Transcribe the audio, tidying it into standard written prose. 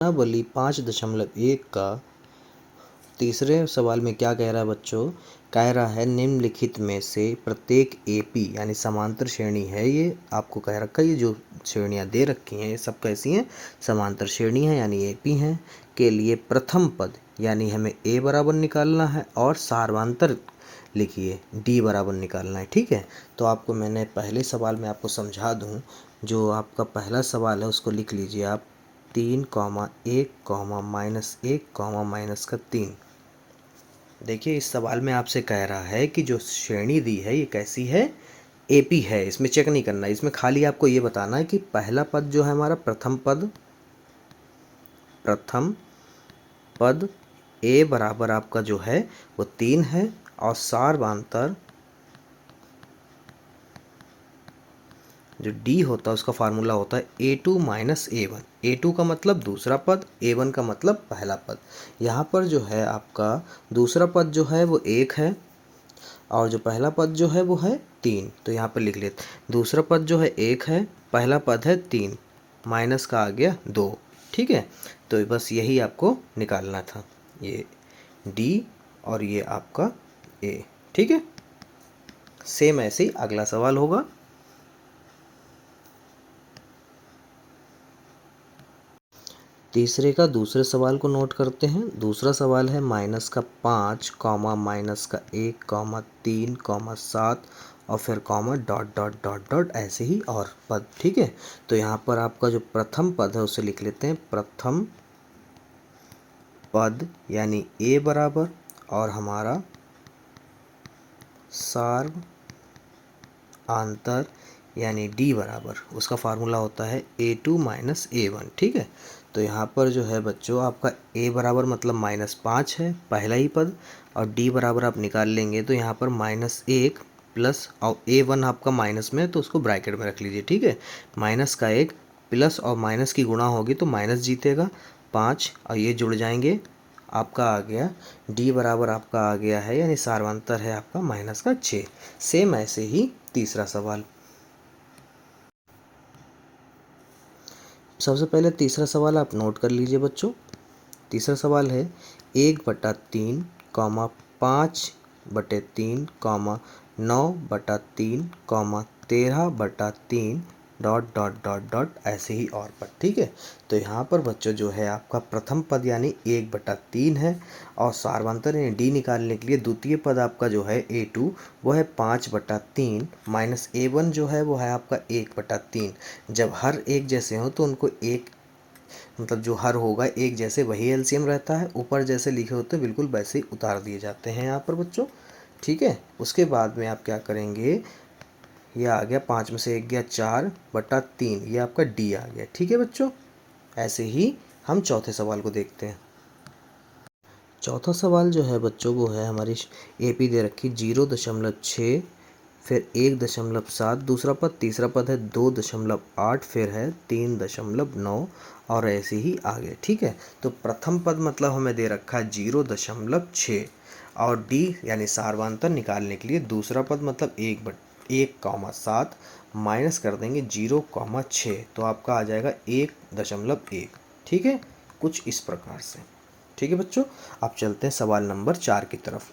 गुणावली 5.1 का तीसरे सवाल में क्या कह रहा है बच्चों? कह रहा है निम्नलिखित में से प्रत्येक एपी यानी समांतर श्रेणी है। ये आपको कह रखा है, ये जो श्रेणियां दे रखी हैं ये सब कैसी हैं? समांतर श्रेणी है यानी एपी हैं। के लिए प्रथम पद यानी हमें ए बराबर निकालना है और सार्वंतर लिखिए डी बराबर निकालना है। ठीक है, तो आपको मैंने पहले सवाल में आपको समझा दूं। जो आपका पहला सवाल है उसको लिख लीजिए आप 3,1,-1,-3। देखिए इस सवाल में आपसे कह रहा है कि जो श्रेणी दी है ये कैसी है? एपी है। इसमें चेक नहीं करना, इसमें खाली आपको ये बताना है कि पहला पद जो है हमारा प्रथम पद ए बराबर आपका जो है वो 3 है और सार्वंतर जो डी होता है उसका फार्मूला होता है A2 माइनस A1। A2 का मतलब दूसरा पद, A1 का मतलब पहला पद। यहाँ पर जो है आपका दूसरा पद जो है वो 1 है और जो पहला पद जो है वो है 3। तो यहाँ पर लिख लेते, दूसरा पद जो है 1 है, पहला पद है 3, माइनस का आ गया 2। ठीक है, तो बस यही आपको निकालना था, ये D और ये आपका A। ठीक है, सेम ऐसे ही अगला सवाल होगा। तीसरे का दूसरे सवाल को नोट करते हैं। दूसरा सवाल है -5, -1, -3, 7 और फिर comma dot dot dot dot ऐसे ही और पद। ठीक है, तो यहाँ पर आपका जो प्रथम पद है उसे लिख लेते हैं प्रथम पद यानी ए बराबर और हमारा सार्वंतर यानी डी बराबर, उसका फार्मूला होता है A2 माइनस A1। ठीक है, तो यहाँ पर जो है बच्चों आपका a बराबर मतलब -5 है पहला ही पद और d बराबर आप निकाल लेंगे तो यहाँ पर -1 प्लस और A1 आपका माइनस में है तो उसको ब्रैकेट में रख लीजिए। ठीक है, माइनस का 1 प्लस और माइनस की गुणा होगी तो माइनस जीतेगा 5 और ये जुड़ जाएंगे, आपका आ गया d बराबर आपका आ गया है यानी सार्वंतर है आपका -6। सेम ऐसे ही तीसरा सवाल। सबसे पहले तीसरा सवाल आप नोट कर लीजिए बच्चों। तीसरा सवाल है 1/3, 5/3, 9/3, 13/3 डॉट डॉट डॉट डॉट ऐसे ही और पद। ठीक है, तो यहाँ पर बच्चों जो है आपका प्रथम पद यानी 1/3 है और सार्वंतर यानी डी निकालने के लिए द्वितीय पद आपका जो है A2 वो है 5/3 माइनस A1 जो है वो है आपका 1/3। जब हर एक जैसे हो तो उनको एक मतलब जो हर होगा एक जैसे वही एलसीएम रहता है, ऊपर जैसे लिखे होते हैं बिल्कुल वैसे ही उतार दिए जाते हैं यहाँ पर बच्चों। ठीक है, उसके बाद में आप क्या करेंगे, ये आ गया 5 में से 1 गया 4/3, ये आपका डी आ गया। ठीक है बच्चों, ऐसे ही हम चौथे सवाल को देखते हैं। चौथा सवाल जो है बच्चों वो है हमारी एपी दे रखी 0.6, फिर 1.7, दूसरा पद, तीसरा पद है 2.8, फिर है 3.9 और ऐसे ही आगे। ठीक है, तो प्रथम पद मतलब हमें दे रखा है 0.6 और डी यानी सार्वंतर निकालने के लिए दूसरा पद मतलब 1/7 माइनस कर देंगे 0,6 तो आपका आ जाएगा 1.1। ठीक है, कुछ इस प्रकार से। ठीक है बच्चों, अब चलते हैं सवाल नंबर 4 की तरफ।